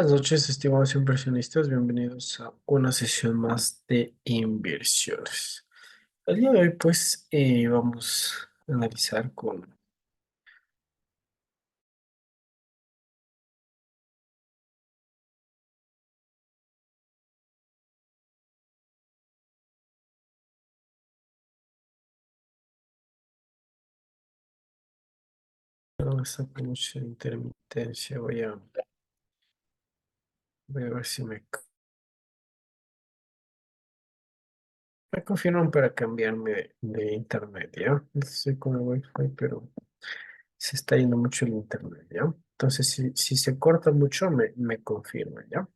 Buenas noches, estimados inversionistas. Bienvenidos a una sesión más de inversiones. El día de hoy, pues, vamos a analizar con... esta mucha intermitencia. Voy a ver si me confirman para cambiarme de internet, ¿ya? Estoy con el Wi-Fi, pero se está yendo mucho el internet, ¿ya? Entonces, si se corta mucho, me confirman, ¿ya?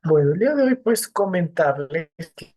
Bueno, el día de hoy, pues, comentarles que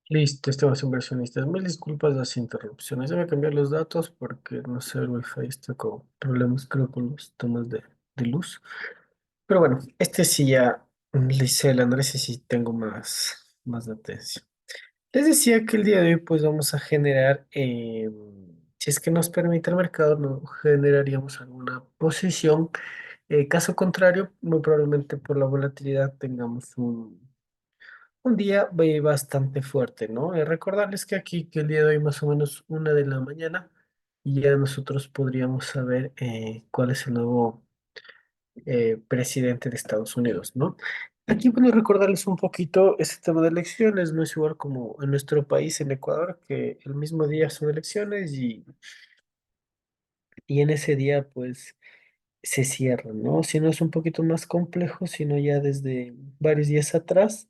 listo, estimados inversionistas. Mil disculpas las interrupciones. Debe cambiar los datos porque no sé, el Wi-Fi está con problemas, creo, con los tomas de luz. Pero bueno, este sí ya le hice el Andrés y sí tengo más latencia. Les decía que el día de hoy, pues vamos a generar, si es que nos permite el mercado, no generaríamos alguna posición. Caso contrario, muy probablemente por la volatilidad tengamos un día bastante fuerte, ¿no? Recordarles que aquí, que el día de hoy más o menos 1 de la mañana, y ya nosotros podríamos saber cuál es el nuevo presidente de Estados Unidos, ¿no? Aquí, bueno, recordarles un poquito este tema de elecciones, no es igual como en nuestro país, en Ecuador, que el mismo día son elecciones y en ese día, pues, se cierran, ¿no? Si no es un poquito más complejo, sino ya desde varios días atrás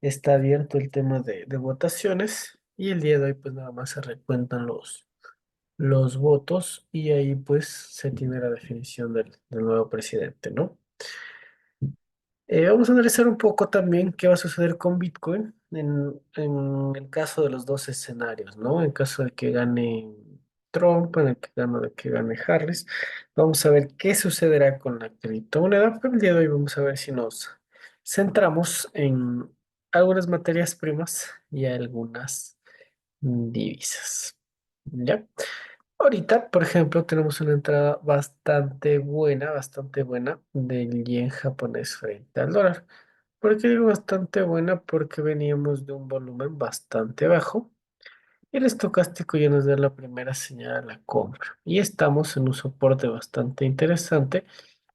está abierto el tema de votaciones y el día de hoy pues nada más se recuentan los votos y ahí pues se tiene la definición del nuevo presidente, ¿no? Vamos a analizar un poco también qué va a suceder con Bitcoin en el caso de los dos escenarios, ¿no? En caso de que gane Trump, en el de que gane Harris, vamos a ver qué sucederá con la criptomoneda, pero el día de hoy vamos a ver si nos centramos en algunas materias primas y algunas divisas, ¿ya? Ahorita, por ejemplo, tenemos una entrada bastante buena del yen japonés frente al dólar. ¿Por qué digo bastante buena? Porque veníamos de un volumen bastante bajo y el estocástico ya nos da la primera señal a la compra. Y estamos en un soporte bastante interesante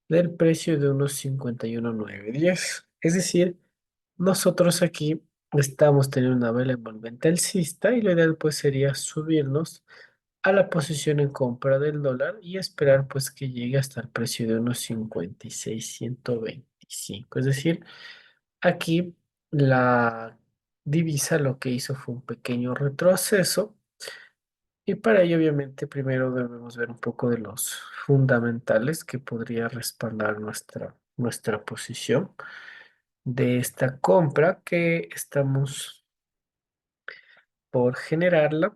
del precio de unos 51,910. Es decir, nosotros aquí estamos teniendo una vela envolvente alcista y lo ideal pues sería subirnos a la posición en compra del dólar y esperar pues que llegue hasta el precio de unos 56,125. Es decir, aquí la divisa lo que hizo fue un pequeño retroceso y para ello obviamente primero debemos ver un poco de los fundamentales que podría respaldar nuestra posición de esta compra que estamos por generarla.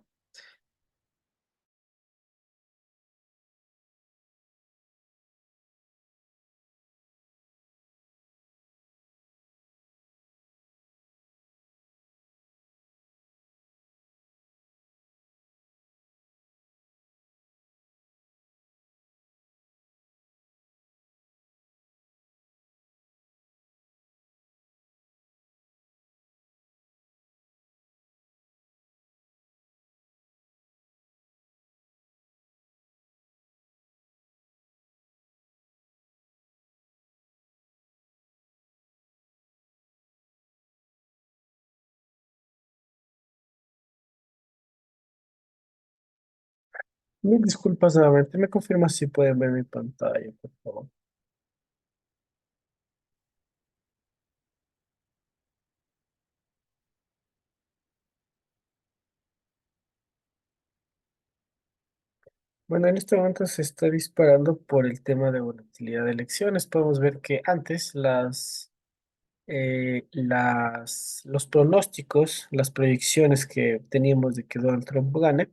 Mil disculpas nuevamente. ¿Me confirmas si pueden ver mi pantalla, por favor? Bueno, en este momento se está disparando por el tema de volatilidad de elecciones. Podemos ver que antes los pronósticos, las proyecciones que teníamos de que Donald Trump gane,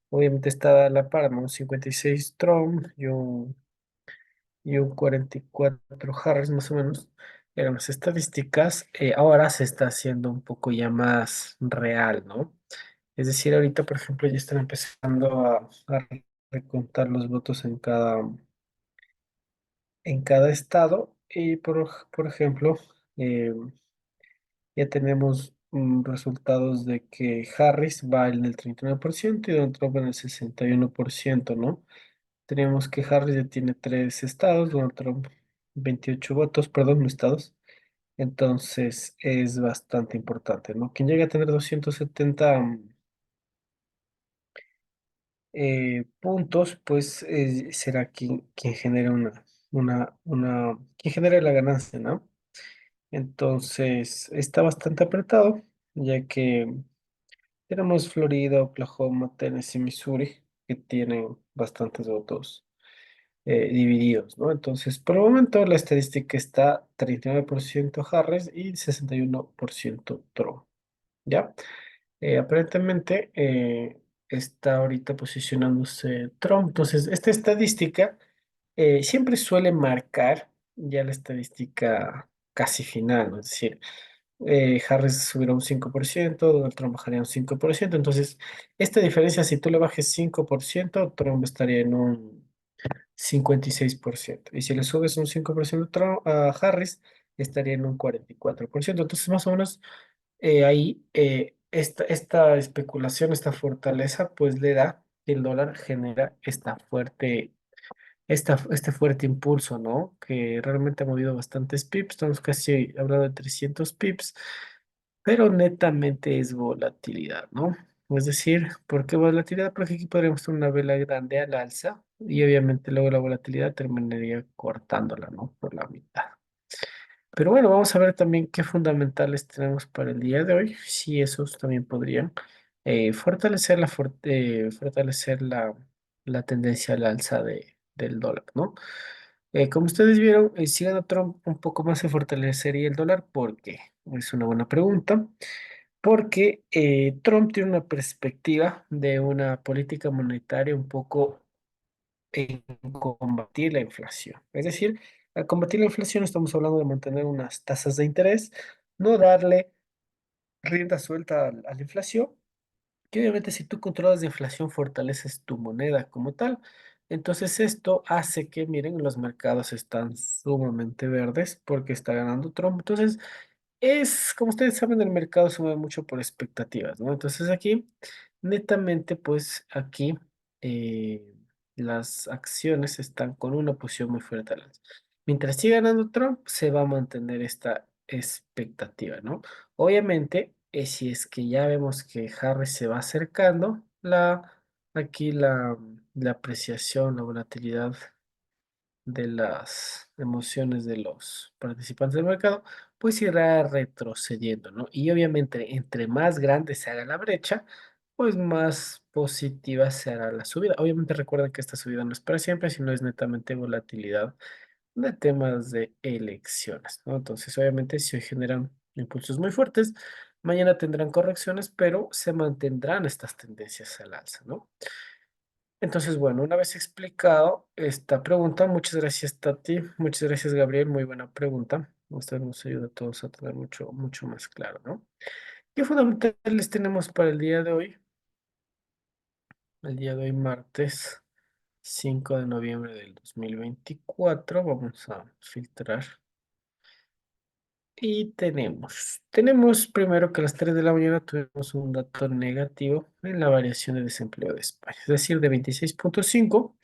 obviamente estaba a la par, ¿no? Un 56 Trump y un 44 Harris más o menos. Eran las estadísticas. Ahora se está haciendo un poco ya más real, ¿no? Es decir, ahorita, por ejemplo, ya están empezando a recontar los votos en cada estado y, por ejemplo, eh, ya tenemos resultados de que Harris va en el 39% y Donald Trump en el 61%, ¿no? Tenemos que Harris ya tiene tres estados, Donald Trump 28 votos, perdón, no estados. Entonces es bastante importante, ¿no? Quien llegue a tener 270 puntos, pues será quien genera quien genera la ganancia, ¿no? Entonces está bastante apretado, ya que tenemos Florida, Oklahoma, Tennessee, Missouri, que tienen bastantes votos divididos, ¿no? Entonces, por el momento la estadística está 39% Harris y 61% Trump, ¿ya? Aparentemente está ahorita posicionándose Trump. Entonces, esta estadística siempre suele marcar ya la estadística casi final, ¿no? Es decir, Harris subirá un 5%, Donald Trump bajaría un 5%. Entonces, esta diferencia, si tú le bajes 5%, Trump estaría en un 56%. Y si le subes un 5% a Harris, estaría en un 44%. Entonces, más o menos ahí esta especulación, esta fortaleza, pues le da que el dólar genera este fuerte impulso, ¿no? Que realmente ha movido bastantes pips, estamos casi hablando de 300 pips, pero netamente es volatilidad, ¿no? Es decir, ¿por qué volatilidad? Porque aquí podríamos tener una vela grande al alza y obviamente luego la volatilidad terminaría cortándola, ¿no? Por la mitad. Pero bueno, vamos a ver también qué fundamentales tenemos para el día de hoy, si esos también podrían fortalecer la tendencia al alza del dólar, ¿no? Como ustedes vieron, si gana Trump un poco más se fortalecería el dólar. ¿Por qué? Es una buena pregunta. Porque Trump tiene una perspectiva de una política monetaria un poco en combatir la inflación. Es decir, al combatir la inflación estamos hablando de mantener unas tasas de interés, no darle rienda suelta a la inflación, que obviamente si tú controlas la inflación fortaleces tu moneda como tal. Entonces esto hace que, miren, los mercados están sumamente verdes porque está ganando Trump. Entonces como ustedes saben, el mercado se mueve mucho por expectativas, ¿no? Entonces aquí, netamente, pues aquí eh, las acciones están con una posición muy fuerte al alza. Mientras siga ganando Trump, se va a mantener esta expectativa, ¿no? Obviamente, si es que ya vemos que Harris se va acercando, aquí la apreciación, la volatilidad de las emociones de los participantes del mercado, pues irá retrocediendo, ¿no? Y obviamente, entre más grande se haga la brecha, pues más positiva se hará la subida. Obviamente recuerden que esta subida no es para siempre, sino es netamente volatilidad de temas de elecciones, ¿no? Entonces, obviamente, si hoy generan impulsos muy fuertes, mañana tendrán correcciones, pero se mantendrán estas tendencias al alza, ¿no? Entonces, bueno, una vez explicado esta pregunta, muchas gracias Tati, muchas gracias Gabriel, muy buena pregunta. Usted nos ayuda a todos a tener mucho, mucho más claro, ¿no? ¿Qué fundamentales tenemos para el día de hoy? El día de hoy, martes 5 de noviembre del 2024. Vamos a filtrar. Y tenemos primero que a las 3 de la mañana tuvimos un dato negativo en la variación de desempleo de España, es decir, de 26,5.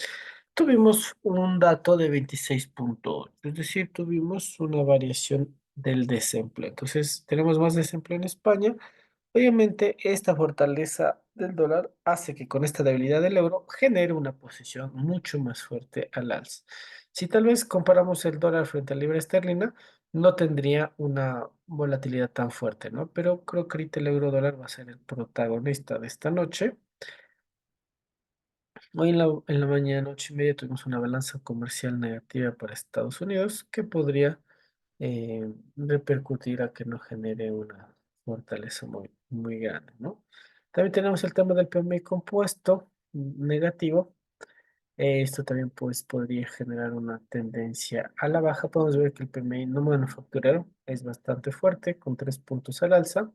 Tuvimos un dato de 26,8, es decir, tuvimos una variación del desempleo. Entonces, tenemos más desempleo en España, Obviamente, esta fortaleza del dólar hace que con esta debilidad del euro genere una posición mucho más fuerte al alza. Si tal vez comparamos el dólar frente a la libra esterlina, no tendría una volatilidad tan fuerte, ¿no? Pero creo que ahorita el euro dólar va a ser el protagonista de esta noche. Hoy en la mañana, 8:30, tuvimos una balanza comercial negativa para Estados Unidos que podría repercutir a que no genere una fortaleza muy, muy grande, ¿no? También tenemos el tema del PMI compuesto negativo. Esto también pues podría generar una tendencia a la baja. Podemos ver que el PMI no manufacturero es bastante fuerte, con 3 puntos al alza.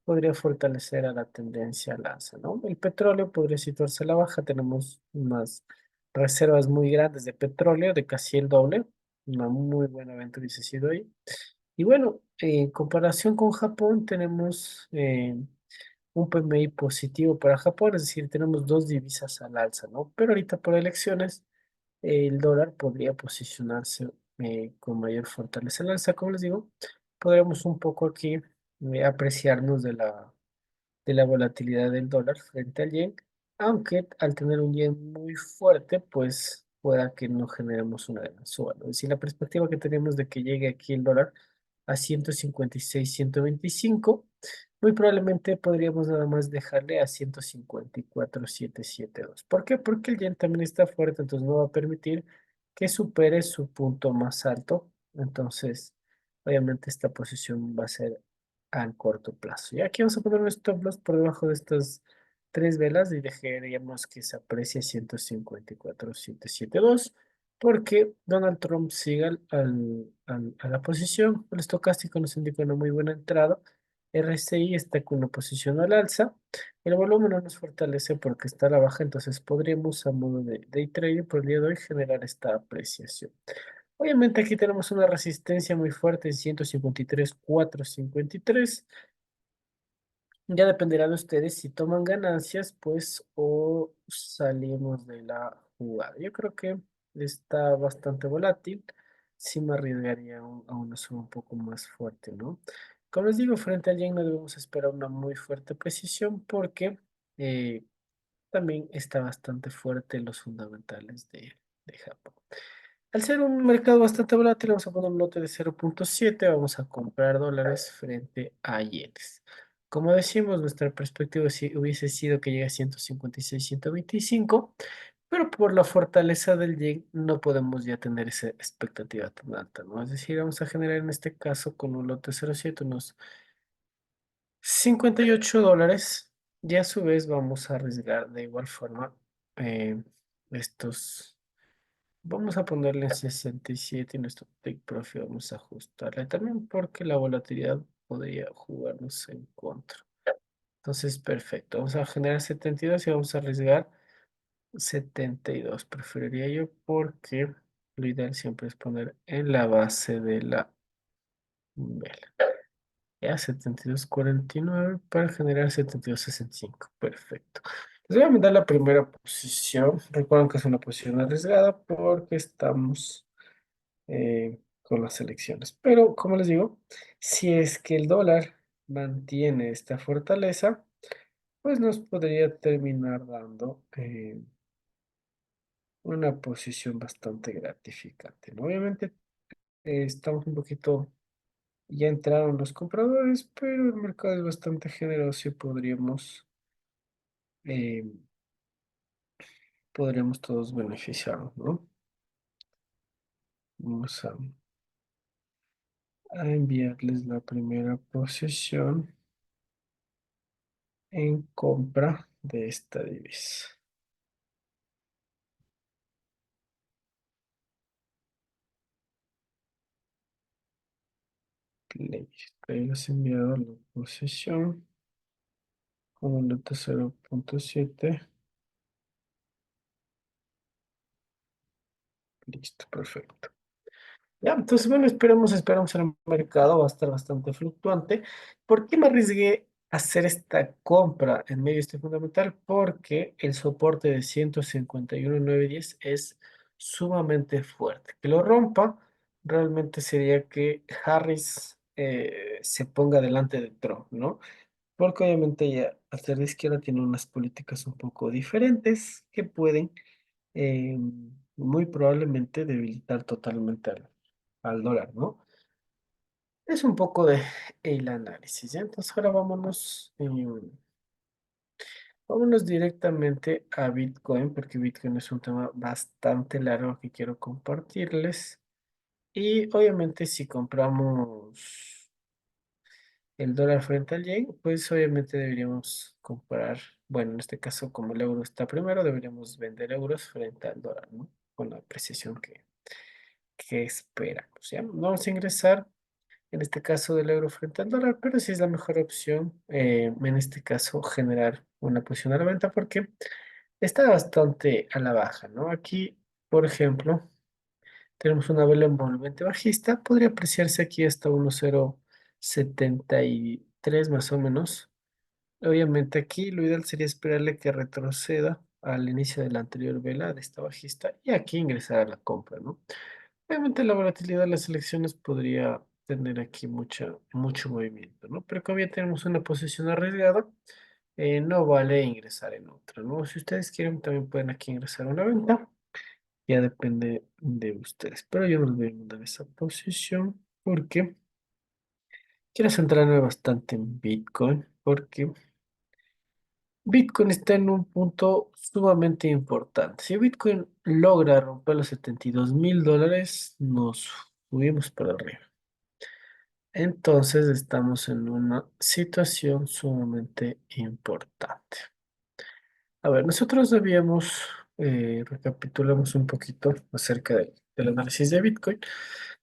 Podría fortalecer a la tendencia al alza, ¿no? El petróleo podría situarse a la baja. Tenemos unas reservas muy grandes de petróleo, de casi el doble. Una muy buena venta hubiese sido ahí. Y bueno, en comparación con Japón, tenemos un PMI positivo para Japón, es decir, tenemos dos divisas al alza, ¿no? Pero ahorita por elecciones, el dólar podría posicionarse con mayor fortaleza al alza, como les digo, podríamos un poco aquí apreciarnos de la volatilidad del dólar frente al yen, aunque al tener un yen muy fuerte, pues pueda que no generemos una gran suba, ¿no? Es decir, la perspectiva que tenemos de que llegue aquí el dólar a 156, 125, muy probablemente podríamos nada más dejarle a 154, 772. ¿Por qué? Porque el yen también está fuerte, entonces no va a permitir que supere su punto más alto. Entonces, obviamente esta posición va a ser a corto plazo. Y aquí vamos a poner un stop loss por debajo de estas tres velas y dejaríamos que se aprecie 154,772 porque Donald Trump sigue a la posición. El estocástico nos indica una muy buena entrada. RSI está con una posición al alza. El volumen no nos fortalece porque está a la baja, entonces podríamos a modo de day trading por el día de hoy generar esta apreciación. Obviamente aquí tenemos una resistencia muy fuerte en 153,453. Ya dependerá de ustedes si toman ganancias, pues, o salimos de la jugada. Yo creo que está bastante volátil. Sí me arriesgaría a una suba un poco más fuerte, ¿no? Como les digo, frente al yen no debemos esperar una muy fuerte precisión porque eh, también está bastante fuerte los fundamentales de Japón. Al ser un mercado bastante volátil, vamos a poner un lote de 0,7. Vamos a comprar dólares frente a yenes. Como decimos, nuestra perspectiva hubiese sido que llegue a 156, 125, pero por la fortaleza del yen no podemos ya tener esa expectativa tan alta, ¿no? Es decir, vamos a generar en este caso con un lote 0,7 unos 58 dólares, y a su vez vamos a arriesgar de igual forma eh, estos. Vamos a ponerle 67 y nuestro take profit vamos a ajustarle también porque la volatilidad podría jugarnos en contra. Entonces, perfecto. Vamos a generar 72 y vamos a arriesgar 72. Preferiría yo porque lo ideal siempre es poner en la base de la vela. Ya, 72,49 para generar 72,65. Perfecto. Les voy a mandar la primera posición. Recuerden que es una posición arriesgada porque estamos con las elecciones. Pero, como les digo, si es que el dólar mantiene esta fortaleza, pues nos podría terminar dando una posición bastante gratificante, ¿no? Obviamente estamos un poquito, ya entraron los compradores, pero el mercado es bastante generoso y eh, podríamos todos beneficiarnos, ¿no? Vamos a enviarles la primera posición en compra de esta divisa. Listo, ahí les he enviado la posición con el lote 0,7. Listo, perfecto. Ya, entonces, bueno, esperamos el mercado, va a estar bastante fluctuante. ¿Por qué me arriesgué a hacer esta compra en medio de este fundamental? Porque el soporte de 151,910 es sumamente fuerte. Que lo rompa realmente sería que Harris se ponga delante de Trump, ¿no? porque obviamente ella, al ser de izquierda, tiene unas políticas un poco diferentes que pueden eh, muy probablemente debilitar totalmente al dólar, ¿no? Es un poco de el análisis, ¿ya? Entonces ahora vámonos directamente a Bitcoin, porque Bitcoin es un tema bastante largo que quiero compartirles. Y obviamente si compramos el dólar frente al yen, pues obviamente deberíamos comprar, bueno, en este caso como el euro está primero, deberíamos vender euros frente al dólar, ¿no? Con la apreciación que esperamos, ¿ya? Vamos a ingresar en este caso del euro frente al dólar, pero sí es la mejor opción en este caso generar una posición a la venta porque está bastante a la baja, ¿no? Aquí, por ejemplo, tenemos una vela envolvente bajista, podría apreciarse aquí hasta 1,073 más o menos. Obviamente aquí lo ideal sería esperarle que retroceda al inicio de la anterior vela de esta bajista y aquí ingresar a la compra, ¿no? Obviamente la volatilidad de las elecciones podría tener aquí mucho movimiento, ¿no? Pero como ya tenemos una posición arriesgada, no vale ingresar en otra, ¿no? Si ustedes quieren, también pueden aquí ingresar a una venta, ya depende de ustedes. Pero yo no les voy a mandar esa posición porque quiero centrarme bastante en Bitcoin, porque Bitcoin está en un punto sumamente importante. Si Bitcoin logra romper los $72,000, nos subimos para arriba. Entonces estamos en una situación sumamente importante. A ver, nosotros recapitulamos un poquito acerca del análisis de Bitcoin.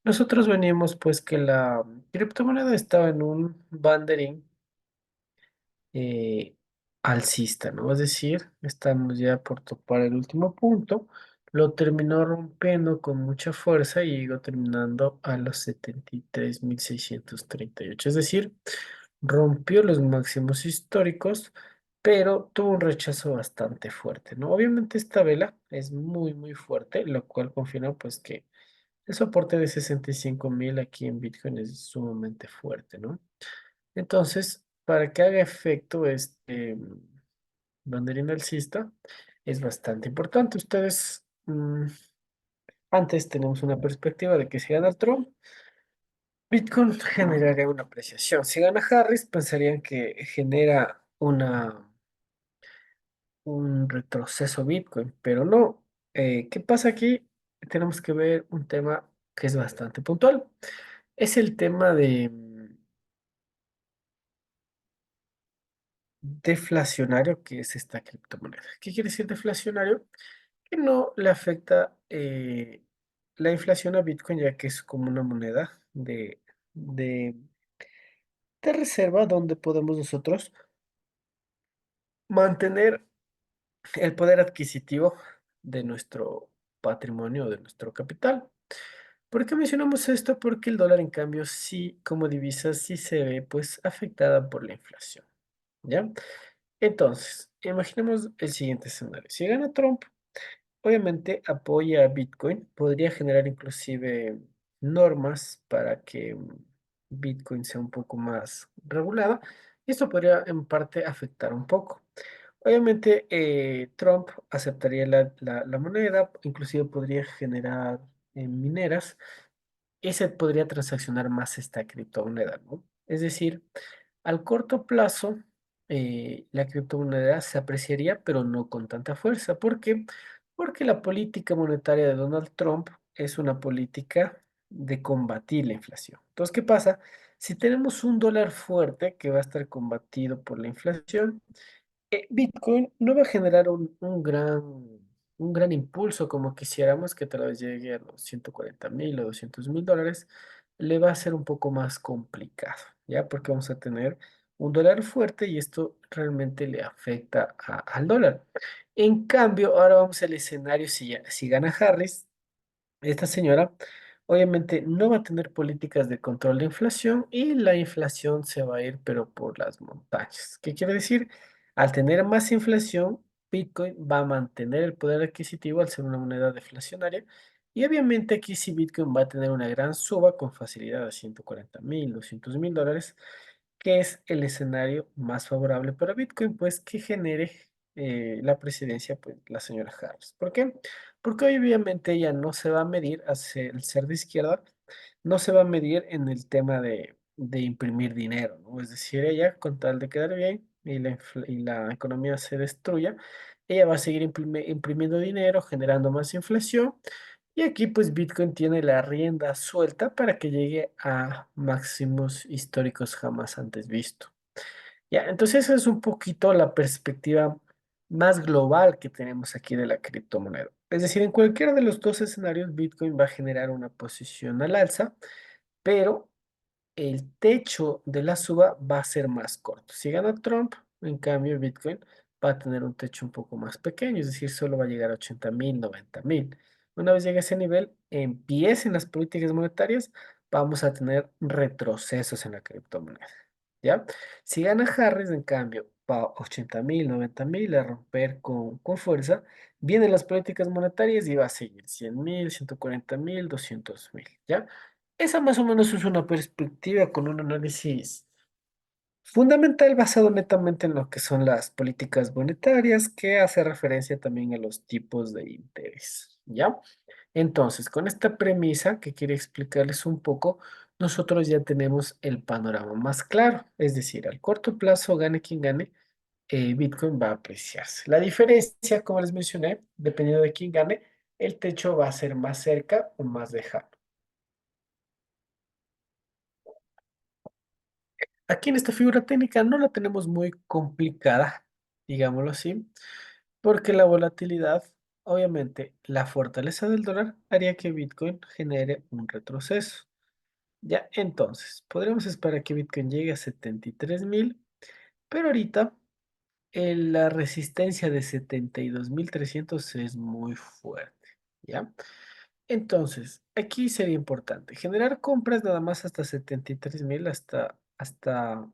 Nosotros veníamos pues que la criptomoneda estaba en un bandering eh, alcista, ¿no? Es decir, estamos ya por topar el último punto, lo terminó rompiendo con mucha fuerza y llegó terminando a los 73,638. Es decir, rompió los máximos históricos, pero tuvo un rechazo bastante fuerte, ¿no? Obviamente esta vela es muy fuerte, lo cual confirma pues que el soporte de 65,000 aquí en Bitcoin es sumamente fuerte, ¿no? Entonces, para que haga efecto este banderín alcista, es bastante importante. Ustedes, antes tenemos una perspectiva de que si gana Trump, Bitcoin generaría una apreciación. Si gana Harris, pensarían que genera un retroceso Bitcoin, pero no. ¿Qué pasa aquí? Tenemos que ver un tema que es bastante puntual. Es el tema de deflacionario que es esta criptomoneda. ¿Qué quiere decir deflacionario? Que no le afecta la inflación a Bitcoin, ya que es como una moneda de, de reserva donde podemos nosotros mantener el poder adquisitivo de nuestro patrimonio, de nuestro capital. ¿Por qué mencionamos esto? Porque el dólar, en cambio, sí, como divisa, sí se ve pues afectada por la inflación, ¿ya? Entonces, imaginemos el siguiente escenario. Si gana Trump, obviamente apoya a Bitcoin, podría generar inclusive normas para que Bitcoin sea un poco más regulada. Y esto podría en parte afectar un poco. Obviamente Trump aceptaría la moneda, inclusive podría generar mineras y se podría transaccionar más esta criptomoneda, ¿no? Es decir, al corto plazo, la criptomoneda se apreciaría, pero no con tanta fuerza. ¿Por qué? Porque la política monetaria de Donald Trump es una política de combatir la inflación. Entonces, ¿qué pasa? Si tenemos un dólar fuerte que va a estar combatido por la inflación, Bitcoin no va a generar un gran impulso como quisiéramos que tal vez llegue a los 140,000 o 200,000 dólares. Le va a ser un poco más complicado, ¿ya? Porque vamos a tener un dólar fuerte y esto realmente le afecta al dólar. En cambio, ahora vamos al escenario si gana Harris. Esta señora obviamente no va a tener políticas de control de inflación y la inflación se va a ir pero por las montañas. ¿Qué quiere decir? Al tener más inflación, Bitcoin va a mantener el poder adquisitivo al ser una moneda deflacionaria y obviamente aquí sí Bitcoin va a tener una gran suba con facilidad a 140,000, 200,000 dólares que es el escenario más favorable para Bitcoin, pues que genere la presidencia, pues la señora Harris. ¿Por qué? Porque obviamente ella no se va a medir, hacia el ser de izquierda, no se va a medir en el tema de imprimir dinero, ¿no? Es decir, ella, con tal de quedar bien y la economía se destruya, ella va a seguir imprimiendo dinero, generando más inflación. Y aquí pues Bitcoin tiene la rienda suelta para que llegue a máximos históricos jamás antes visto. Ya, entonces esa es un poquito la perspectiva más global que tenemos aquí de la criptomoneda. Es decir, en cualquiera de los dos escenarios, Bitcoin va a generar una posición al alza, pero el techo de la suba va a ser más corto. Si gana Trump, en cambio, Bitcoin va a tener un techo un poco más pequeño, es decir, solo va a llegar a 80.000, 90.000. Una vez llegue a ese nivel, empiecen las políticas monetarias, vamos a tener retrocesos en la criptomoneda. ¿Ya? Si gana Harris, en cambio, va a 80.000, 90.000 a romper con fuerza, vienen las políticas monetarias y va a seguir 100.000, 140.000, 200.000, ¿ya? Esa más o menos es una perspectiva con un análisis fundamental basado netamente en lo que son las políticas monetarias, que hace referencia también a los tipos de interés, ¿ya? Entonces, con esta premisa que quiero explicarles un poco, nosotros ya tenemos el panorama más claro, es decir, al corto plazo, gane quien gane, Bitcoin va a apreciarse. La diferencia, como les mencioné, dependiendo de quién gane, el techo va a ser más cerca o más lejano. Aquí en esta figura técnica no la tenemos muy complicada, digámoslo así, porque la volatilidad, obviamente, la fortaleza del dólar haría que Bitcoin genere un retroceso. Ya, entonces, podríamos esperar que Bitcoin llegue a 73.000, pero ahorita la resistencia de 72.300 es muy fuerte, ¿ya? Entonces, aquí sería importante generar compras nada más hasta 73.000, hasta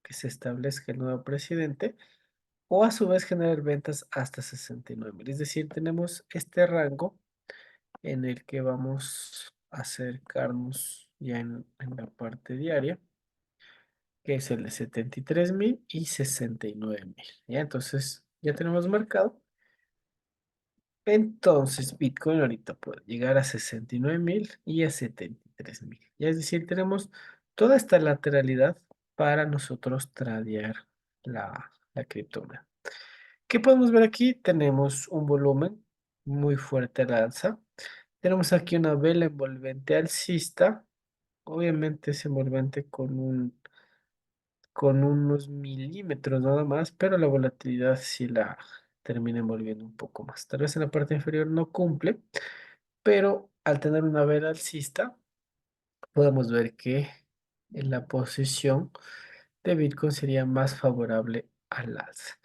que se establezca el nuevo presidente, o a su vez generar ventas hasta 69.000. Es decir, tenemos este rango en el que vamos a acercarnos ya en la parte diaria, que es el de 73.000 y 69.000. ¿Ya? Entonces, ya tenemos marcado. Entonces, Bitcoin ahorita puede llegar a 69.000 y a 73.000. Ya es decir, tenemos toda esta lateralidad para nosotros tradear la criptomoneda. ¿Qué podemos ver aquí? Tenemos un volumen muy fuerte al alza. Tenemos aquí una vela envolvente alcista. Obviamente es envolvente con unos milímetros nada más, pero la volatilidad sí la termina envolviendo un poco más. Tal vez en la parte inferior no cumple, pero al tener una vela alcista, podemos ver que en la posición de Bitcoin sería más favorable al alza.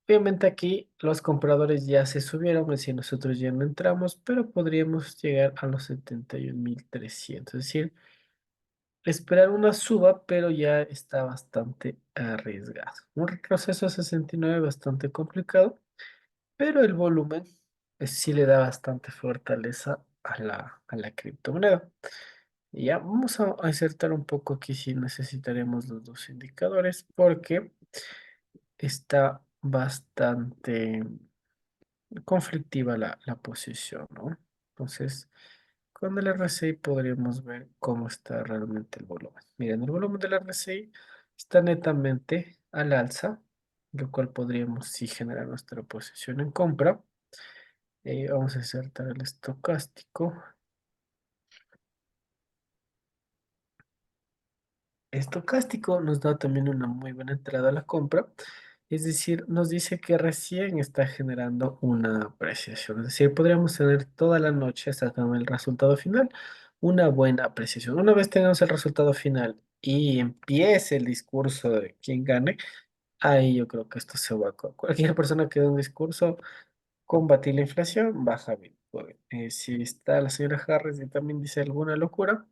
Obviamente aquí los compradores ya se subieron, es decir, nosotros ya no entramos, pero podríamos llegar a los 71.300. Es decir, esperar una suba, pero ya está bastante arriesgado. Un retroceso a 69 bastante complicado, pero el volumen sí le da bastante fortaleza a la criptomoneda. Y ya vamos a insertar un poco aquí si necesitaremos los dos indicadores, porque está bastante conflictiva la posición, ¿no? Entonces, con el RSI podríamos ver cómo está realmente el volumen. Miren, el volumen del RSI está netamente al alza, lo cual podríamos sí generar nuestra posición en compra. Vamos a insertar el estocástico. Estocástico nos da también una muy buena entrada a la compra, es decir, nos dice que recién está generando una apreciación, es decir, podríamos tener toda la noche hasta tener el resultado final, una buena apreciación. Una vez tengamos el resultado final y empiece el discurso de quien gane, ahí yo creo que esto se va a... Cualquier persona que dé un discurso, combatir la inflación, baja Bitcoin. Si está la señora Harris y también dice alguna locura,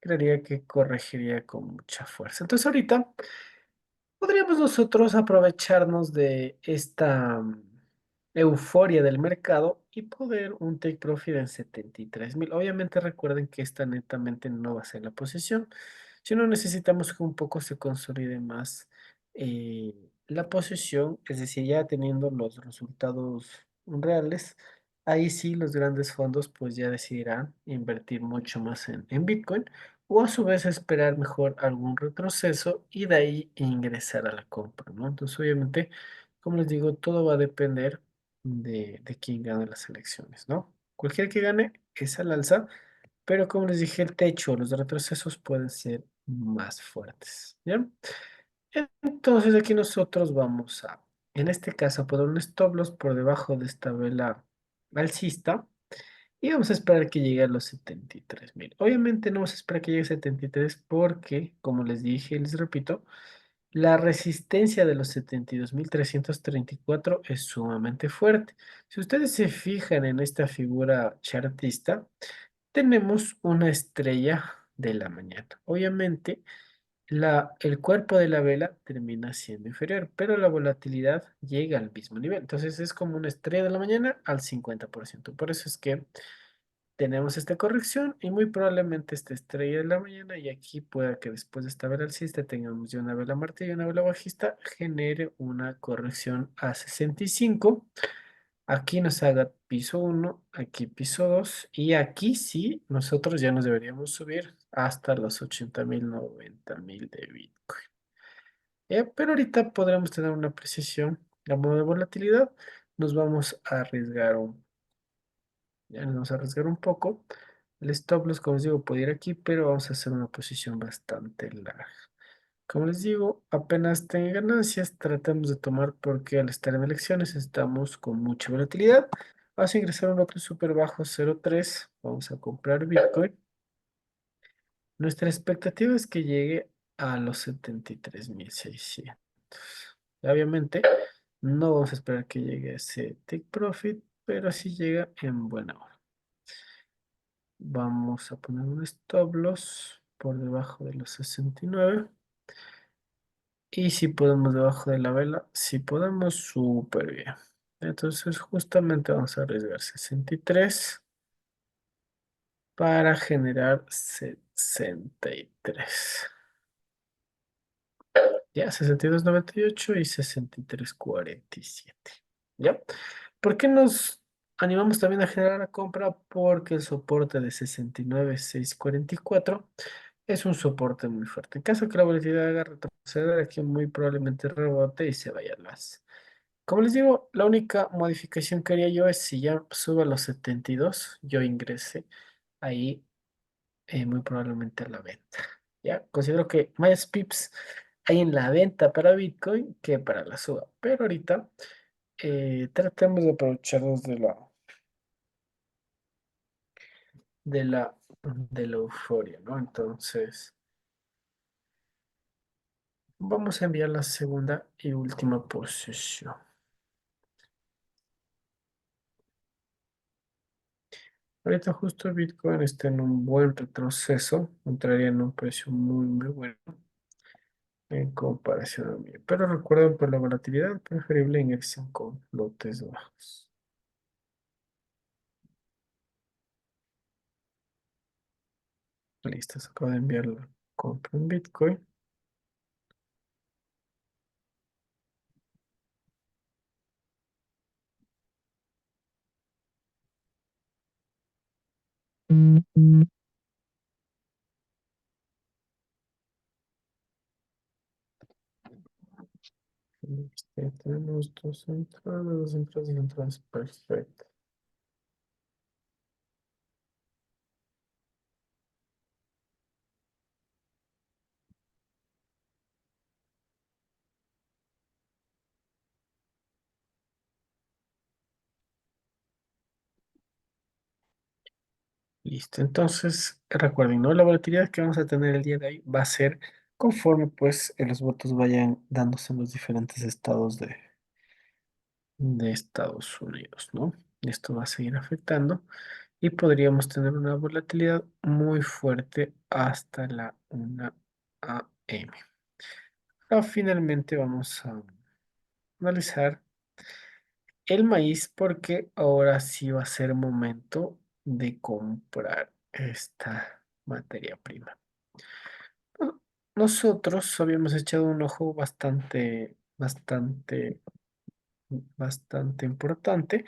creería que corregiría con mucha fuerza. Entonces ahorita podríamos nosotros aprovecharnos de esta euforia del mercado y poder un take profit en 73.000. Obviamente recuerden que esta netamente no va a ser la posición, Si no necesitamos que un poco se consolide más la posición, es decir, ya teniendo los resultados reales, ahí sí los grandes fondos pues ya decidirán invertir mucho más en Bitcoin o a su vez esperar mejor algún retroceso y de ahí ingresar a la compra, ¿no? Entonces, obviamente, como les digo, todo va a depender de quién gane las elecciones, ¿no? Cualquier que gane es al alza, pero como les dije, el techo, los retrocesos pueden ser más fuertes, ¿ya? Entonces aquí nosotros vamos a, en este caso, a poner un stop loss por debajo de esta vela alcista y vamos a esperar que llegue a los 73.000. Obviamente no vamos a esperar que llegue a 73 porque, como les dije y les repito, la resistencia de los 72.334 es sumamente fuerte. Si ustedes se fijan en esta figura chartista, tenemos una estrella de la mañana. Obviamente, el cuerpo de la vela termina siendo inferior, pero la volatilidad llega al mismo nivel. Entonces es como una estrella de la mañana al 50%. Por eso es que tenemos esta corrección y muy probablemente esta estrella de la mañana y aquí pueda que después de esta vela alcista tengamos ya una vela martillo y una vela bajista, genere una corrección a 65. Aquí nos haga piso uno, aquí piso 2 y aquí sí, nosotros ya nos deberíamos subir hasta los 80.000, 90.000 de Bitcoin. Pero ahorita podremos tener una precisión a modo de volatilidad. Nos vamos a arriesgar ya nos vamos a arriesgar un poco. El stop loss, como les digo, puede ir aquí, pero vamos a hacer una posición bastante larga. Como les digo, apenas tenga ganancias, tratamos de tomar porque al estar en elecciones estamos con mucha volatilidad. Vamos a ingresar a un otro súper bajo 0.3. Vamos a comprar Bitcoin. Nuestra expectativa es que llegue a los 73.600. Obviamente, no vamos a esperar que llegue a ese take profit, pero si llega en buena hora. Vamos a poner un stop loss por debajo de los 69. Y si podemos debajo de la vela, si podemos, súper bien. Entonces justamente vamos a arriesgar 63 para generar 63. Ya, 62.98 y 63.47. ¿Ya? ¿Por qué nos animamos también a generar la compra? Porque el soporte de 69.644 es un soporte muy fuerte. En caso que la volatilidad haga retroceder, aquí muy probablemente rebote y se vaya al más. Como les digo, la única modificación que haría yo es si ya sube a los 72, yo ingrese ahí muy probablemente a la venta. Ya, considero que más pips hay en la venta para Bitcoin que para la suba. Pero ahorita tratemos de aprovecharnos de la, de la euforia, ¿no? Entonces, vamos a enviar la segunda y última posición. Ahorita justo Bitcoin está en un buen retroceso, entraría en un precio muy, muy bueno en comparación a mí. Pero recuerden, por la volatilidad, preferible ingresar con lotes bajos. Listo, se acaba de enviar la compra en Bitcoin. Tenemos dos entradas y entradas. Perfecto. Listo. Entonces, recuerden, ¿no? La volatilidad que vamos a tener el día de hoy va a ser conforme pues los votos vayan dándose en los diferentes estados de Estados Unidos, ¿no? Esto va a seguir afectando y podríamos tener una volatilidad muy fuerte hasta la 1 a.m. Ahora finalmente vamos a analizar el maíz porque ahora sí va a ser momento de comprar esta materia prima. nosotros habíamos echado un ojo bastante importante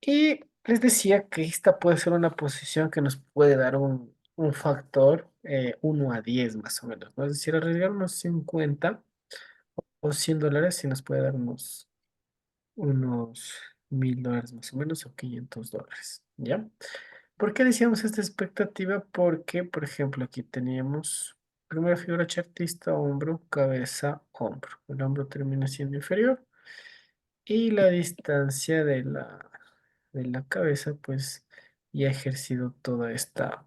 y les decía que esta puede ser una posición que nos puede dar un factor 1 a 10 más o menos, ¿no? Es decir, arriesgar unos 50 o $100 y nos puede dar unos $1000 más o menos o $500, ¿ya? ¿Por qué decíamos esta expectativa? Porque, por ejemplo, aquí teníamos primera figura chartista, hombro, cabeza, hombro. El hombro termina siendo inferior y la distancia de la cabeza, pues, ya ha ejercido toda esta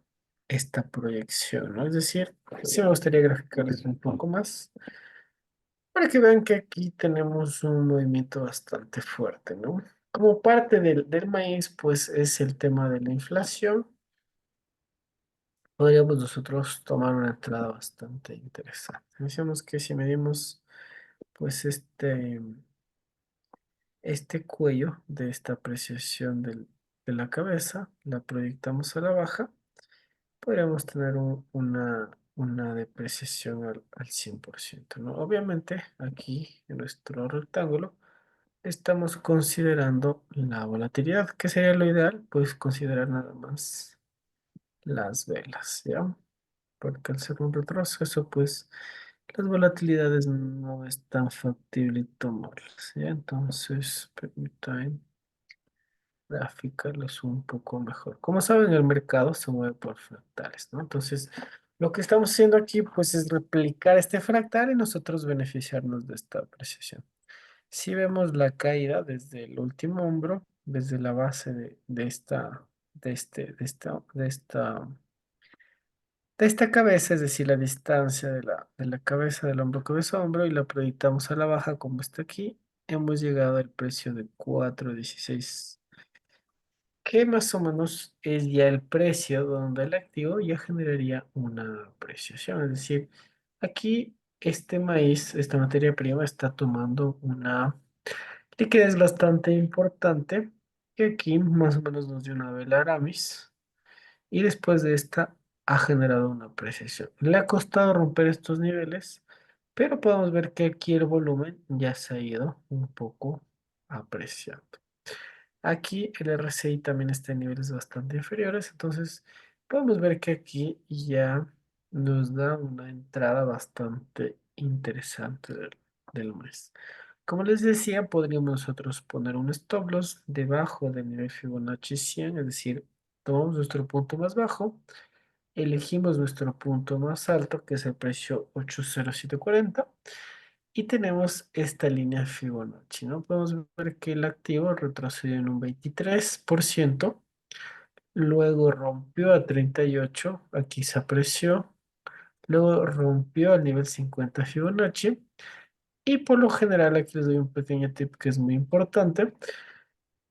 proyección, ¿no? Es decir, sí me gustaría graficarles un poco más para que vean que aquí tenemos un movimiento bastante fuerte, ¿no? Como parte del maíz, pues, es el tema de la inflación. Podríamos nosotros tomar una entrada bastante interesante. Decíamos que si medimos, pues, este cuello de esta apreciación de la cabeza, la proyectamos a la baja, podríamos tener una depreciación al 100%, ¿no? Obviamente, aquí en nuestro rectángulo estamos considerando la volatilidad. ¿Qué sería lo ideal? Pues considerar nada más las velas, ¿ya? Porque al ser un retroceso, pues las volatilidades no es tan factible tomarlas, ¿ya? Entonces, permítanme graficarlos un poco mejor. Como saben, el mercado se mueve por fractales, ¿no? Entonces, lo que estamos haciendo aquí, pues, es replicar este fractal y nosotros beneficiarnos de esta apreciación. Si vemos la caída desde el último hombro, desde la base de esta cabeza, es decir, la distancia de la cabeza del hombro cabeza a hombro y la proyectamos a la baja como está aquí, hemos llegado al precio de 4.16, que más o menos es ya el precio donde el activo ya generaría una apreciación. Es decir, aquí este maíz, esta materia prima, está tomando una liquidez bastante importante, que aquí más o menos nos dio una vela Aramis y después de esta ha generado una apreciación. Le ha costado romper estos niveles, pero podemos ver que aquí el volumen ya se ha ido un poco apreciando. Aquí el RSI también está en niveles bastante inferiores, entonces podemos ver que aquí ya nos da una entrada bastante interesante del mes. Como les decía, podríamos nosotros poner un stop loss debajo del nivel Fibonacci 100, es decir, tomamos nuestro punto más bajo, elegimos nuestro punto más alto, que es el precio 80740, y tenemos esta línea Fibonacci, ¿no? Podemos ver que el activo retrocedió en un 23%, luego rompió a 38, aquí se apreció, luego rompió al nivel 50 Fibonacci, y por lo general aquí les doy un pequeño tip que es muy importante.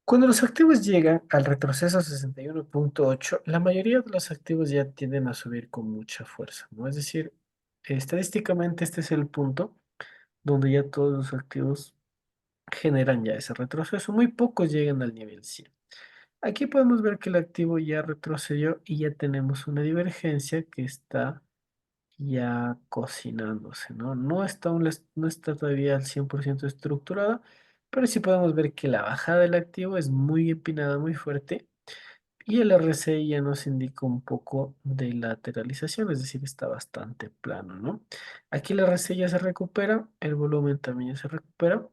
Cuando los activos llegan al retroceso 61.8, la mayoría de los activos ya tienden a subir con mucha fuerza, ¿no? Es decir, estadísticamente este es el punto donde ya todos los activos generan ya ese retroceso. Muy pocos llegan al nivel 100. Aquí podemos ver que el activo ya retrocedió y ya tenemos una divergencia que está ya cocinándose, ¿no? No está todavía al 100% estructurada, pero sí podemos ver que la bajada del activo es muy empinada, muy fuerte, y el RSI ya nos indica un poco de lateralización, es decir, está bastante plano, ¿no? Aquí el RSI ya se recupera, el volumen también ya se recupera.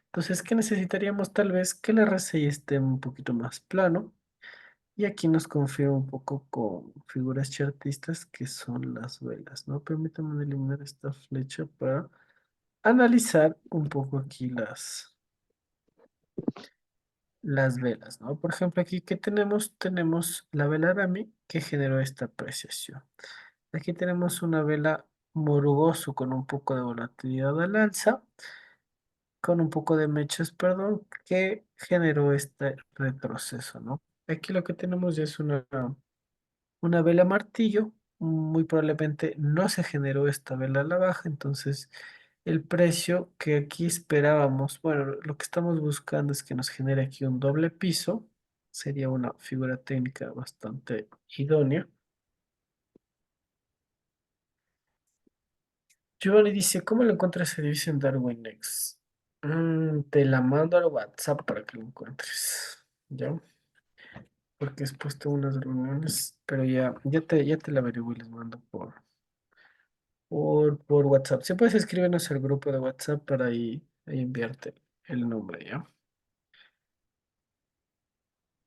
Entonces, ¿qué necesitaríamos? Tal vez que el RSI esté un poquito más plano. Y aquí nos confirma un poco con figuras chartistas que son las velas, ¿no? Permítanme eliminar esta flecha para analizar un poco aquí las velas, ¿no? Por ejemplo, aquí que tenemos, la vela Rami que generó esta apreciación. Aquí tenemos una vela Morugoso con un poco de volatilidad al alza, con un poco de mechas, perdón, que generó este retroceso, ¿no? Aquí lo que tenemos ya es una vela martillo. Muy probablemente no se generó esta vela a la baja, entonces el precio que aquí esperábamos, bueno, lo que estamos buscando es que nos genere aquí un doble piso, sería una figura técnica bastante idónea. Giovanni dice, ¿cómo lo encuentras esa divisa en Darwin Next? Te la mando al WhatsApp para que lo encuentres. ¿Ya? Porque después tengo unas reuniones, pero ya te la averiguo y les mando por WhatsApp. Si puedes escribirnos al grupo de WhatsApp para ahí enviarte el nombre, ¿ya?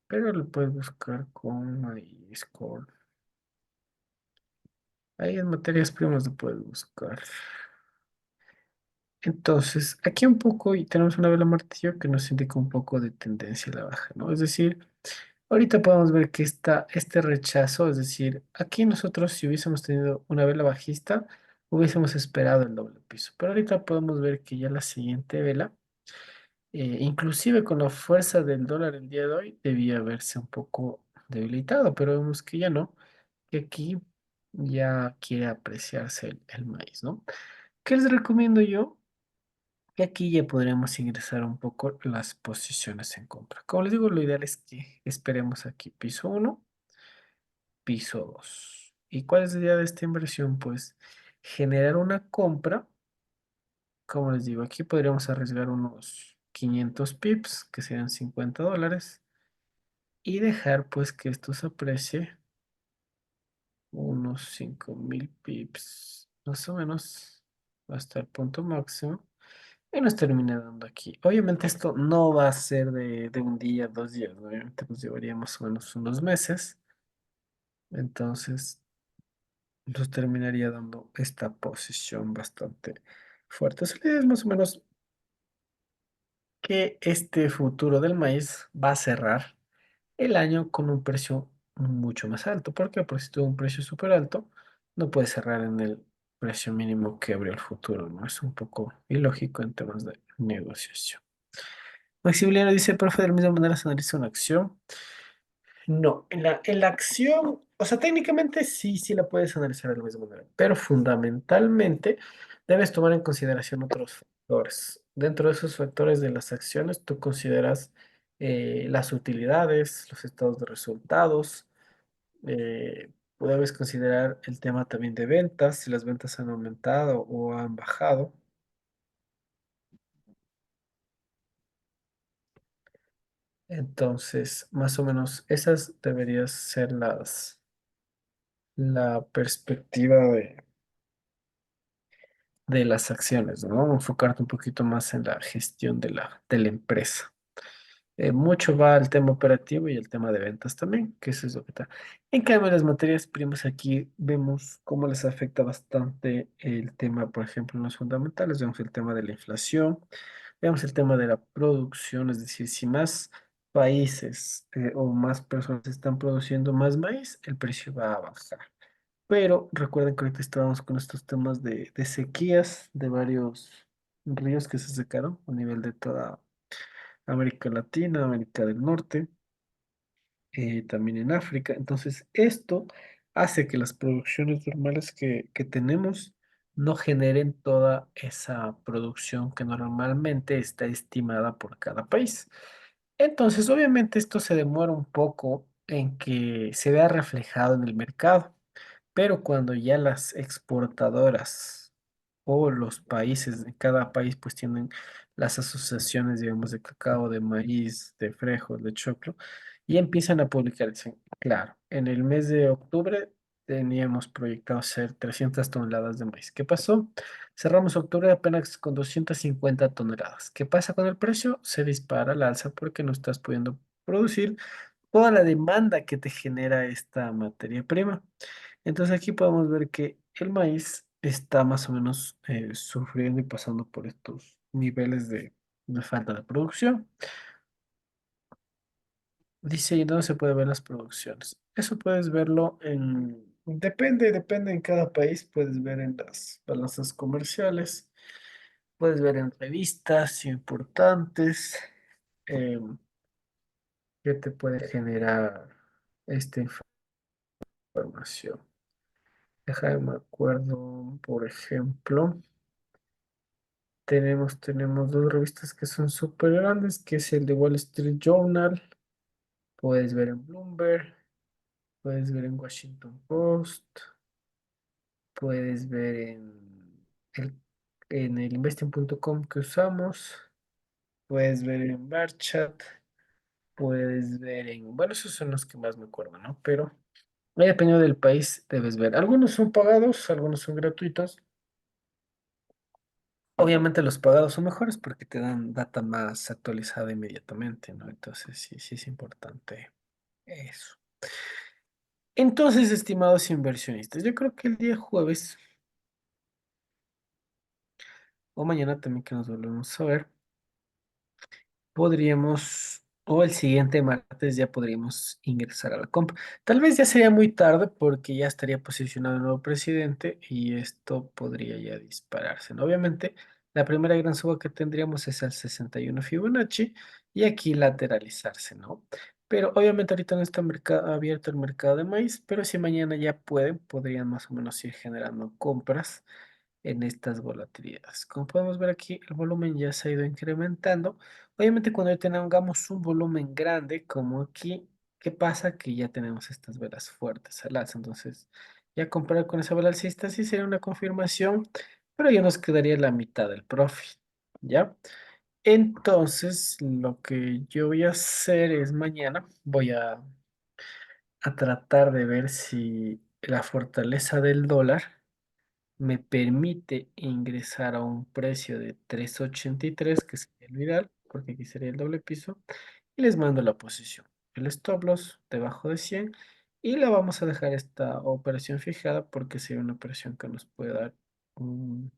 Pero lo puedes buscar con Discord. Ahí en materias primas lo puedes buscar. Entonces, aquí un poco y tenemos una vela martillo que nos indica un poco de tendencia a la baja, ¿no? Es decir, ahorita podemos ver que este rechazo, es decir, aquí nosotros si hubiésemos tenido una vela bajista, hubiésemos esperado el doble piso. Pero ahorita podemos ver que ya la siguiente vela, inclusive con la fuerza del dólar el día de hoy, debía verse un poco debilitado, pero vemos que ya no, que aquí ya quiere apreciarse el maíz, ¿no? ¿Qué les recomiendo yo? Que aquí ya podremos ingresar un poco las posiciones en compra. Como les digo, lo ideal es que esperemos aquí piso uno, piso 2. ¿Y cuál es la idea de esta inversión? Pues generar una compra. Como les digo, aquí podríamos arriesgar unos 500 pips, que serían $50, y dejar pues que esto se aprecie unos 5000 pips, más o menos, hasta el punto máximo. Y nos termina dando aquí. Obviamente esto no va a ser de un día, 2 días, ¿no? Obviamente nos llevaría más o menos unos meses. Entonces nos terminaría dando esta posición bastante fuerte. Esa idea es más o menos que este futuro del maíz va a cerrar el año con un precio mucho más alto. ¿Por qué? Porque si tuvo un precio súper alto, no puede cerrar en el precio mínimo que abrió el futuro, ¿no? Es un poco ilógico en temas de negociación. Maximiliano dice, profe, de la misma manera se analiza una acción. No, en la acción, o sea, técnicamente sí la puedes analizar de la misma manera, pero fundamentalmente debes tomar en consideración otros factores. Dentro de esos factores de las acciones, tú consideras las utilidades, los estados de resultados, debes considerar el tema también de ventas, si las ventas han aumentado o han bajado. Entonces, más o menos, esas deberían ser la perspectiva de las acciones, ¿no? Enfocarte un poquito más en la gestión de la empresa. Mucho va al tema operativo y el tema de ventas también, que eso es lo que está. En cambio, las materias primas aquí vemos cómo les afecta bastante el tema, por ejemplo, en los fundamentales, vemos el tema de la inflación, vemos el tema de la producción, es decir, si más países o más personas están produciendo más maíz, el precio va a bajar. Pero recuerden que ahorita estábamos con estos temas de sequías de varios ríos que se secaron a nivel de toda América Latina, América del Norte, también en África. Entonces, esto hace que las producciones normales que tenemos no generen toda esa producción que normalmente está estimada por cada país. Entonces, obviamente, esto se demora un poco en que se vea reflejado en el mercado. Pero cuando ya las exportadoras o los países, de cada país pues tienen las asociaciones, digamos, de cacao, de maíz, de frejol, de choclo, y empiezan a publicar, dicen, claro, en el mes de octubre teníamos proyectado hacer 300 toneladas de maíz. ¿Qué pasó? Cerramos octubre apenas con 250 toneladas. ¿Qué pasa con el precio? Se dispara al alza porque no estás pudiendo producir toda la demanda que te genera esta materia prima. Entonces aquí podemos ver que el maíz está más o menos sufriendo y pasando por estos niveles de falta de producción. Dice, ¿y dónde se puede ver las producciones? Eso puedes verlo depende en cada país, puedes ver en las balanzas comerciales, puedes ver en revistas importantes, eh, que te puede generar esta información. Déjame me acuerdo, por ejemplo. Tenemos dos revistas que son súper grandes, que es el de Wall Street Journal, puedes ver en Bloomberg, puedes ver en Washington Post, puedes ver el- en el investing.com que usamos, puedes ver en Barchat, puedes ver en, bueno, esos son los que más me acuerdo, ¿no? Pero dependiendo del país, debes ver. Algunos son pagados, algunos son gratuitos. Obviamente los pagados son mejores porque te dan data más actualizada inmediatamente, ¿no? Entonces sí, sí es importante eso. Entonces, estimados inversionistas, yo creo que el día jueves o mañana también que nos volvemos a ver, podríamos, o el siguiente martes ya podríamos ingresar a la compra. Tal vez ya sería muy tarde porque ya estaría posicionado el nuevo presidente y esto podría ya dispararse, ¿no? Obviamente, la primera gran suba que tendríamos es el 61 Fibonacci y aquí lateralizarse, ¿no? Pero obviamente ahorita no está abierto el mercado de maíz, pero si mañana ya pueden, podrían más o menos ir generando compras en estas volatilidades. Como podemos ver aquí, el volumen ya se ha ido incrementando. Obviamente cuando ya tengamos un volumen grande como aquí, ¿qué pasa? Que ya tenemos estas velas fuertes al alza. Entonces, ya comparar con esa vela alcista sí sería una confirmación, pero ya nos quedaría la mitad del profit, ¿ya? Entonces, lo que yo voy a hacer es mañana, voy a tratar de ver si la fortaleza del dólar me permite ingresar a un precio de 3.83 que sería el ideal, porque aquí sería el doble piso, y les mando la posición. El stop loss debajo de 100 y la vamos a dejar esta operación fijada porque sería una operación que nos puede dar un-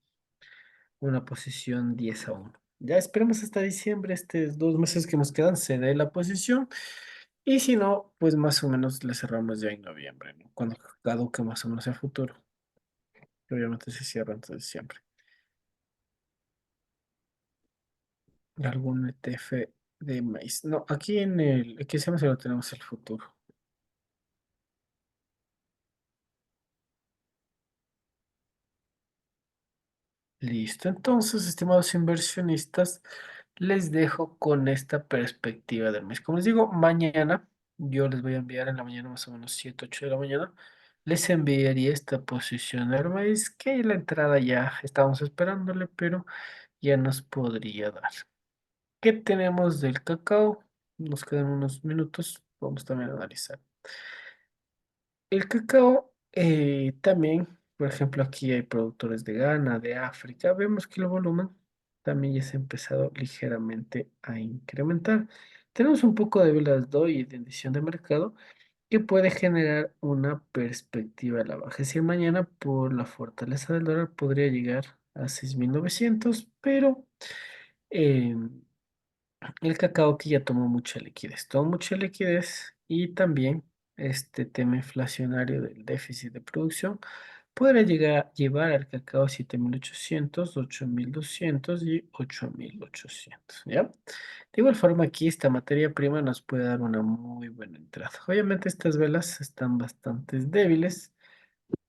una posición 10-1. Ya esperemos hasta diciembre, estos 2 meses que nos quedan, se dé la posición. Y si no, pues más o menos le cerramos ya en noviembre, ¿no? Cuando caduque más o menos el futuro, que obviamente se cierra antes de diciembre. Algún ETF de maíz. No, aquí en el XM solo tenemos el futuro. Listo. Entonces, estimados inversionistas, les dejo con esta perspectiva del mes. Como les digo, mañana yo les voy a enviar en la mañana, más o menos 7 8 de la mañana. Les enviaría esta posición del maíz que la entrada ya estábamos esperándole, pero ya nos podría dar. ¿Qué tenemos del cacao? Nos quedan unos minutos. Vamos también a analizar. El cacao también, por ejemplo, aquí hay productores de Ghana, de África. Vemos que el volumen también ya se ha empezado ligeramente a incrementar. Tenemos un poco de velas DOI y de edición de mercado que puede generar una perspectiva a la baja. Es decir, mañana por la fortaleza del dólar podría llegar a 6.900, pero eh, el cacao que ya tomó mucha liquidez y también este tema inflacionario del déficit de producción podrá llevar al cacao a 7.800, 8.200 y 8.800, ¿ya? De igual forma aquí esta materia prima nos puede dar una muy buena entrada. Obviamente estas velas están bastante débiles,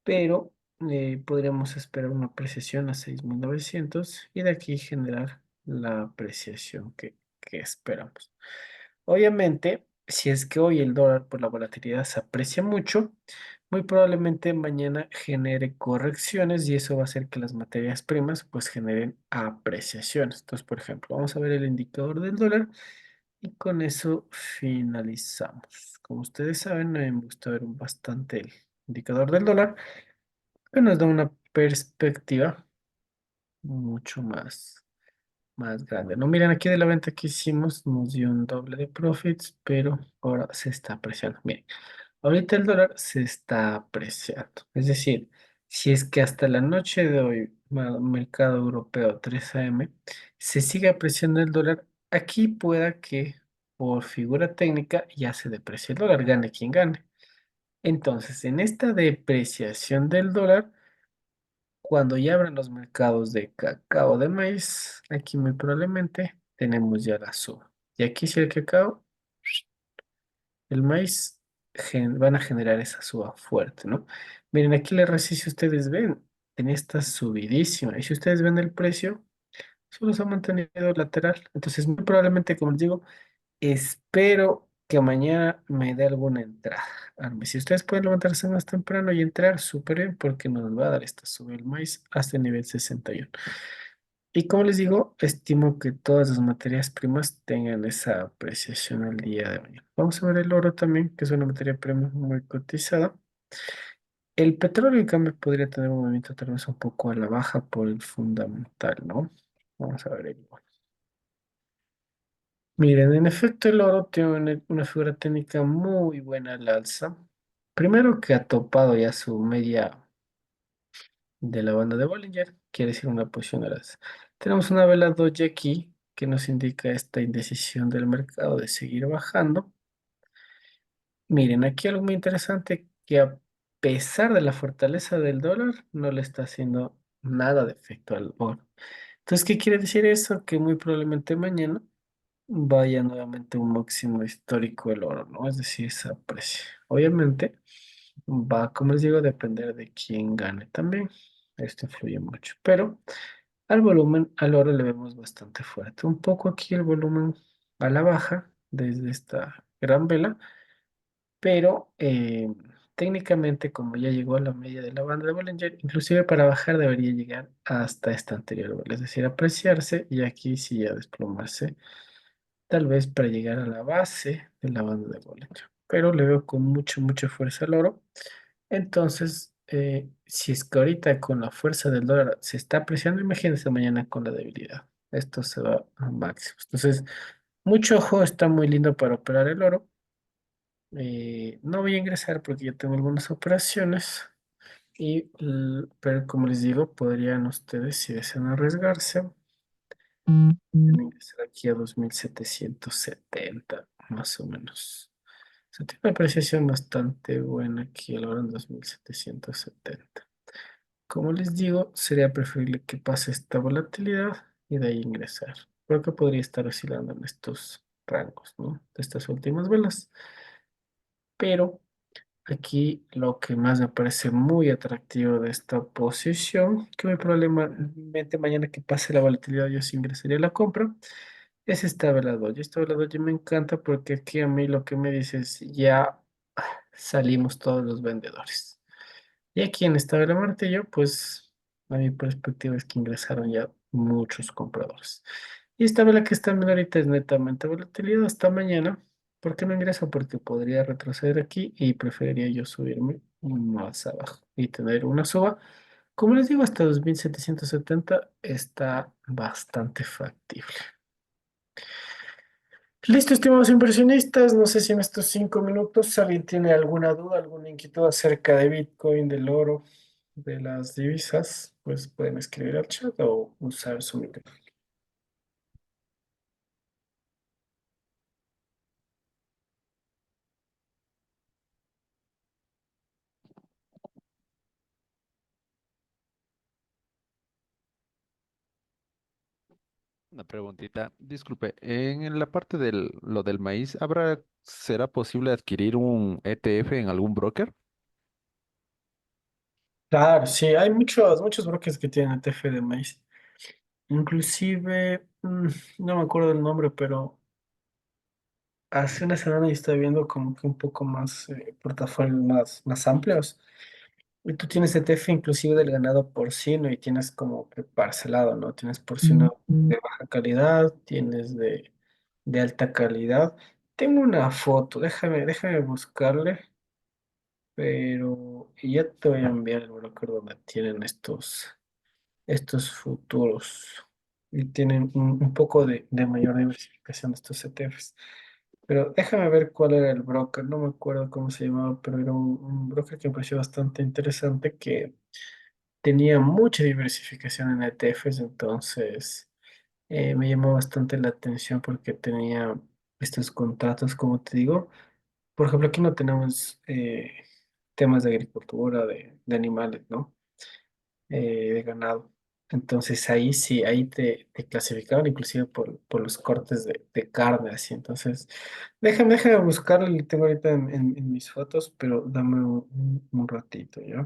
pero podríamos esperar una apreciación a 6.900 y de aquí generar la apreciación que esperamos. Obviamente, si es que hoy el dólar por la volatilidad se aprecia mucho, muy probablemente mañana genere correcciones y eso va a hacer que las materias primas pues generen apreciaciones. Entonces, por ejemplo, vamos a ver el indicador del dólar y con eso finalizamos. Como ustedes saben, me gusta ver bastante el indicador del dólar que nos da una perspectiva mucho más grande. No, miren, aquí de la venta que hicimos nos dio un doble de profits, pero ahora se está apreciando. Miren, ahorita el dólar se está apreciando. Es decir, si es que hasta la noche de hoy, mercado europeo 3 AM, se sigue apreciando el dólar, aquí pueda que por figura técnica ya se deprecie el dólar, gane quien gane. Entonces, en esta depreciación del dólar, cuando ya abran los mercados de cacao de maíz, aquí muy probablemente tenemos ya la suba. Y aquí si el cacao, el maíz van a generar esa suba fuerte, ¿no? Miren, aquí la RSI, si ustedes ven, tenía esta subidísima. Y si ustedes ven el precio, solo se ha mantenido lateral. Entonces, muy probablemente, como les digo, espero que mañana me dé alguna entrada. Arme, si ustedes pueden levantarse más temprano y entrar, súper bien, porque nos va a dar esta sube el maíz hasta el nivel 61. Y como les digo, estimo que todas las materias primas tengan esa apreciación al día de hoy. Vamos a ver el oro también, que es una materia prima muy cotizada. El petróleo, en cambio, podría tener un movimiento tal vez un poco a la baja por el fundamental, ¿no? Vamos a ver el oro. Miren, en efecto, el oro tiene una figura técnica muy buena al alza. Primero que ha topado ya su media de la banda de Bollinger, quiere decir una posición al alza. Tenemos una vela doji aquí que nos indica esta indecisión del mercado de seguir bajando. Miren, aquí algo muy interesante que a pesar de la fortaleza del dólar, no le está haciendo nada de efecto al oro. Entonces, ¿qué quiere decir eso? Que muy probablemente mañana vaya nuevamente un máximo histórico el oro, ¿no? Es decir, se aprecia. Obviamente va, como les digo, a depender de quién gane también. Esto influye mucho, pero al volumen, al oro le vemos bastante fuerte. Un poco aquí el volumen a la baja desde esta gran vela, pero técnicamente como ya llegó a la media de la banda de Bollinger, inclusive para bajar debería llegar hasta esta anterior vela, es decir, apreciarse y aquí sí ya desplomarse tal vez para llegar a la base de la banda de Bollinger. Pero le veo con mucha fuerza al oro. Entonces, si es que ahorita con la fuerza del dólar se está apreciando, imagínense mañana con la debilidad. Esto se va a máximos. Entonces, mucho ojo, está muy lindo para operar el oro. No voy a ingresar porque ya tengo algunas operaciones. Pero como les digo, podrían ustedes, si desean arriesgarse, ingresar aquí a 2770 más o menos. O sea, tiene una apreciación bastante buena aquí a la hora en 2770. Como les digo, sería preferible que pase esta volatilidad y de ahí ingresar. Creo que podría estar oscilando en estos rangos, ¿no? De estas últimas velas. Pero aquí lo que más me parece muy atractivo de esta posición, que muy probablemente mañana que pase la volatilidad yo sí ingresaría a la compra, es esta vela doji. Esta vela doji me encanta porque aquí a mí lo que me dice es ya salimos todos los vendedores. Y aquí en esta vela martillo, pues a mi perspectiva es que ingresaron ya muchos compradores. Y esta vela que está en ahorita es netamente volatilidad hasta mañana. ¿Por qué no ingreso? Porque podría retroceder aquí y preferiría yo subirme más abajo y tener una suba. Como les digo, hasta 2770 está bastante factible. Listo, estimados inversionistas. No sé si en estos 5 minutos alguien tiene alguna duda, alguna inquietud acerca de Bitcoin, del oro, de las divisas, pues pueden escribir al chat o usar su micrófono. Una preguntita, disculpe, en la parte del lo del maíz, será posible adquirir un ETF en algún broker? Claro, sí, hay muchos brokers que tienen ETF de maíz. Inclusive, no me acuerdo el nombre, pero hace una semana yo estaba viendo como que un poco más, portafolios más amplios. Y tú tienes ETF inclusive del ganado porcino y tienes como que parcelado, ¿no? Tienes porcino de baja calidad, tienes de alta calidad. Tengo una foto, déjame buscarle, pero y ya te voy a enviar el broker donde tienen estos futuros y tienen un poco de mayor diversificación de estos ETFs. Pero déjame ver cuál era el broker, no me acuerdo cómo se llamaba, pero era un broker que me pareció bastante interesante que tenía mucha diversificación en ETFs, entonces me llamó bastante la atención porque tenía estos contratos, como te digo. Por ejemplo, aquí no tenemos temas de agricultura, de animales, ¿no? De ganado. Entonces ahí sí, ahí te clasificaban inclusive por los cortes de carne, así. Entonces, déjame buscarlo, lo tengo ahorita en mis fotos, pero dame un ratito, ¿ya?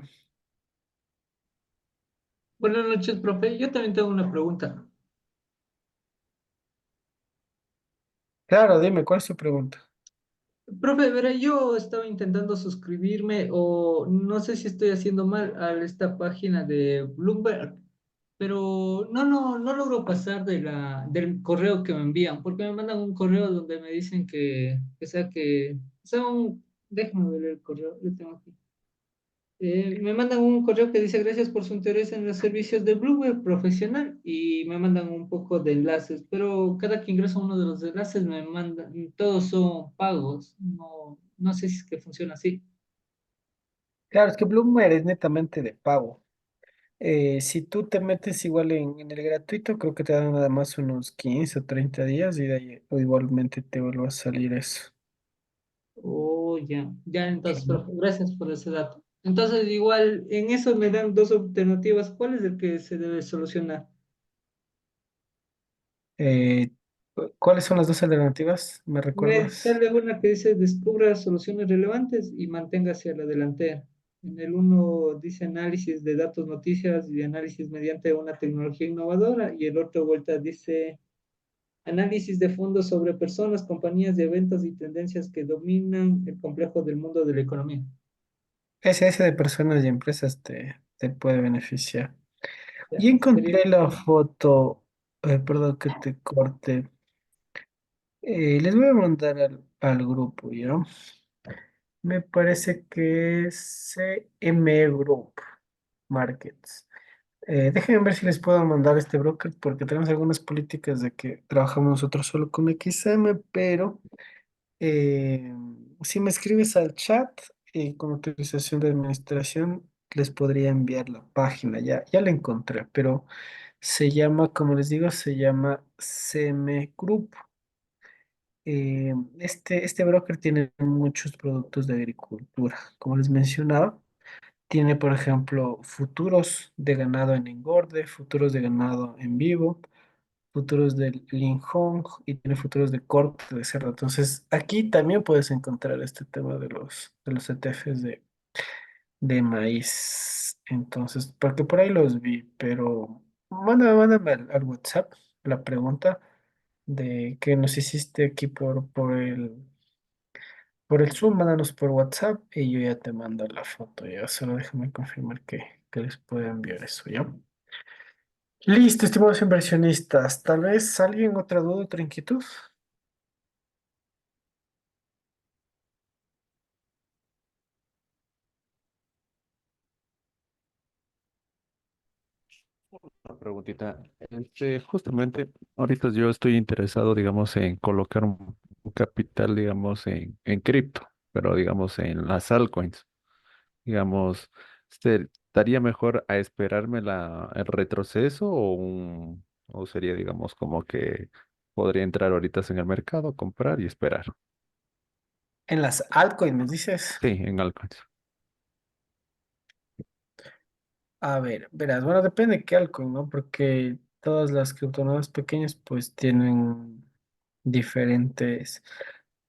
Buenas noches, profe. Yo también tengo una pregunta. Claro, dime, ¿cuál es tu pregunta? Profe, verá, yo estaba intentando suscribirme o no sé si estoy haciendo mal a esta página de Bloomberg, pero no logro pasar del correo que me envían, porque me mandan un correo donde me dicen o sea, déjame ver el correo, lo tengo aquí. Me mandan un correo que dice gracias por su interés en los servicios de Bloomberg profesional y me mandan un poco de enlaces, pero cada que ingreso a uno de los enlaces me mandan, todos son pagos, no sé si es que funciona así. Claro, es que Bloomer es netamente de pago. Si tú te metes igual en el gratuito, creo que te dan nada más unos 15 o 30 días y de ahí o igualmente te vuelve a salir eso. Oh, ya, entonces, Claro. profe, gracias por ese dato. Entonces, igual, en eso me dan dos alternativas. ¿Cuál es el que se debe solucionar? Eh, ¿Cuáles son las dos alternativas? ¿Me Me recuerdas? sale una que dice descubra soluciones relevantes y manténgase a la delantera. En el uno dice análisis de datos, noticias y análisis mediante una tecnología innovadora y el otro vuelta dice análisis de fondos sobre personas, compañías y eventos y tendencias que dominan el complejo del mundo de la economía. Ese de personas y empresas te puede beneficiar. Ya, Y sería encontré la foto, perdón que te corte. Les voy a mandar al grupo, ¿ya? Me parece que es CME Group Markets. Déjenme ver si les puedo mandar este broker porque tenemos algunas políticas de que trabajamos nosotros solo con XM, pero eh, si me escribes al chat con autorización de administración, les podría enviar la página. Ya la encontré, pero se llama, como les digo, se llama CM Group. Este broker tiene muchos productos de agricultura. Como les mencionaba, tiene, por ejemplo, futuros de ganado en engorde, futuros de ganado en vivo, futuros del Linhong y tiene futuros de corte de cerdo. Entonces, aquí también puedes encontrar este tema de los ETFs de maíz. Entonces, porque por ahí los vi, pero mándame al WhatsApp la pregunta de que nos hiciste aquí por el Zoom, mándanos por WhatsApp y yo ya te mando la foto. Ya solo déjame confirmar que les puedo enviar eso, ¿ya? Listo, estimados inversionistas. Tal vez alguien otra duda, otra inquietud. Una preguntita. Justamente ahorita yo estoy interesado, digamos, en colocar un capital, digamos, en cripto, pero digamos en las altcoins. Digamos, ¿estaría mejor a esperarme el retroceso o sería, digamos, como que podría entrar ahorita en el mercado, comprar y esperar? En las altcoins, me dices. Sí, en altcoins. A ver, verás, bueno, depende de qué altcoin, ¿no? Porque todas las criptomonedas pequeñas pues tienen diferentes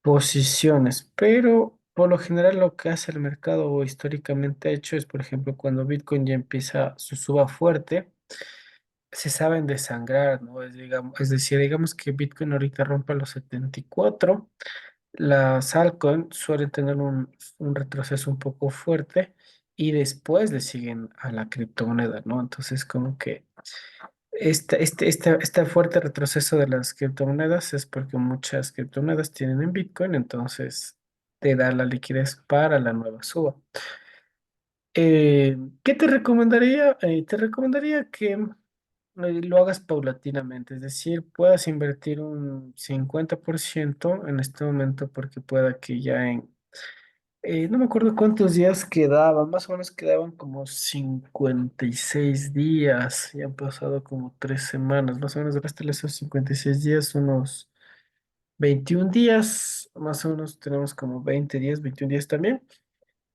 posiciones, pero por lo general lo que hace el mercado o históricamente ha hecho es, por ejemplo, cuando Bitcoin ya empieza su suba fuerte, se saben desangrar, ¿no? Es decir, digamos que Bitcoin ahorita rompa los 74, las altcoins suelen tener un retroceso un poco fuerte y después le siguen a la criptomoneda, ¿no? Entonces, como que este fuerte retroceso de las criptomonedas es porque muchas criptomonedas tienen en Bitcoin, entonces te da la liquidez para la nueva suba. ¿Qué te recomendaría? Te recomendaría que lo hagas paulatinamente, es decir, puedas invertir un 50% en este momento porque pueda que ya no me acuerdo cuántos días quedaban, más o menos quedaban como 56 días, y han pasado como 3 semanas, más o menos de esos 56 días, unos 21 días, más o menos tenemos como 20 días, 21 días también,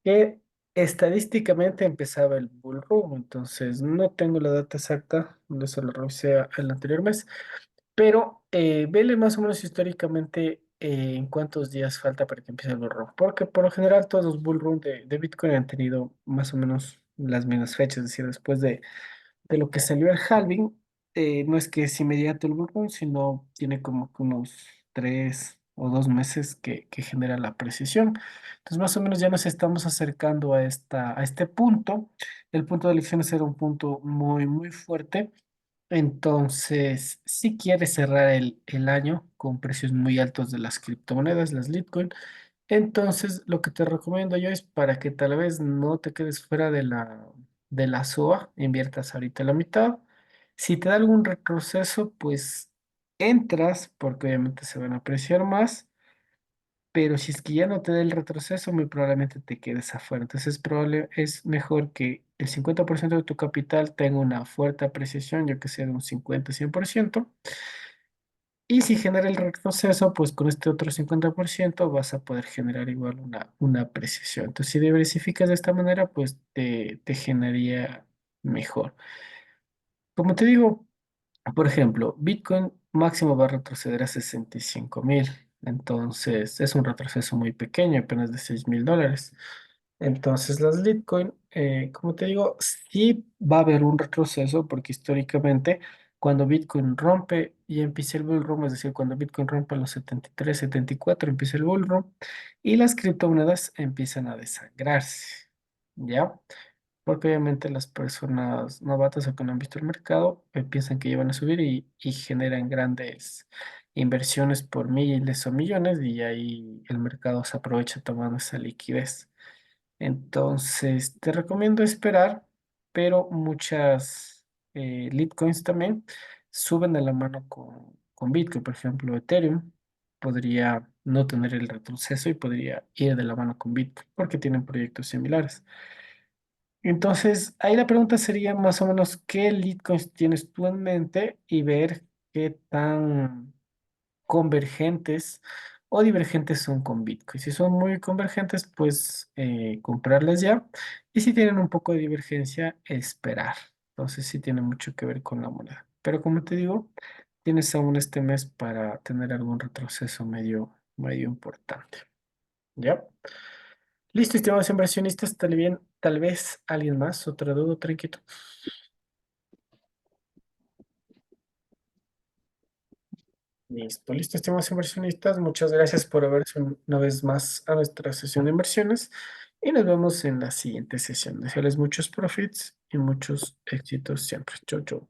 que estadísticamente empezaba el bull run, entonces no tengo la data exacta, eso lo revisé el anterior mes, pero vele más o menos históricamente en cuántos días falta para que empiece el bull run. Porque por lo general todos los bull run de Bitcoin han tenido más o menos las mismas fechas. Es decir, después de lo que salió el halving, no es que es inmediato el bull run, sino tiene como que unos 3 o 2 meses que genera la precisión. Entonces, más o menos ya nos estamos acercando a este punto. El punto de elecciones era un punto muy, muy fuerte. Entonces, si quieres cerrar el año con precios muy altos de las criptomonedas, las Litecoin, entonces lo que te recomiendo yo es para que tal vez no te quedes fuera de la SOA, inviertas ahorita la mitad. Si te da algún retroceso, pues entras porque obviamente se van a apreciar más, pero si es que ya no te da el retroceso, muy probablemente te quedes afuera. Entonces es mejor que el 50% de tu capital tenga una fuerte apreciación, yo que sé, de un 50-100%. Y si genera el retroceso, pues con este otro 50% vas a poder generar igual una apreciación. Entonces, si diversificas de esta manera, pues te generaría mejor. Como te digo, por ejemplo, Bitcoin máximo va a retroceder a 65.000. Entonces, es un retroceso muy pequeño, apenas de $6.000. Entonces, las Litecoin, como te digo, sí va a haber un retroceso porque históricamente cuando Bitcoin rompe y empieza el bull run, es decir, cuando Bitcoin rompe los 73, 74, empieza el bull run y las criptomonedas empiezan a desangrarse, ¿ya? Porque obviamente las personas novatas o que no han visto el mercado piensan que ya van a subir y generan grandes inversiones por miles o millones y ahí el mercado se aprovecha tomando esa liquidez. Entonces, te recomiendo esperar, pero muchas Litecoins también suben de la mano con Bitcoin. Por ejemplo, Ethereum podría no tener el retroceso y podría ir de la mano con Bitcoin porque tienen proyectos similares. Entonces, ahí la pregunta sería más o menos qué Litecoins tienes tú en mente y ver qué tan convergentes o divergentes son con Bitcoin. Si son muy convergentes, pues comprarlas ya. Y si tienen un poco de divergencia, esperar. Entonces sí tiene mucho que ver con la moneda. Pero como te digo, tienes aún este mes para tener algún retroceso medio, medio importante. ¿Ya? Listo, estimados inversionistas, tal vez alguien más, otra duda, tranquilo. Listo, listo, estimados inversionistas. Muchas gracias por haberse una vez más a nuestra sesión de inversiones y nos vemos en la siguiente sesión. Desearles muchos profits y muchos éxitos siempre. Chau, chau.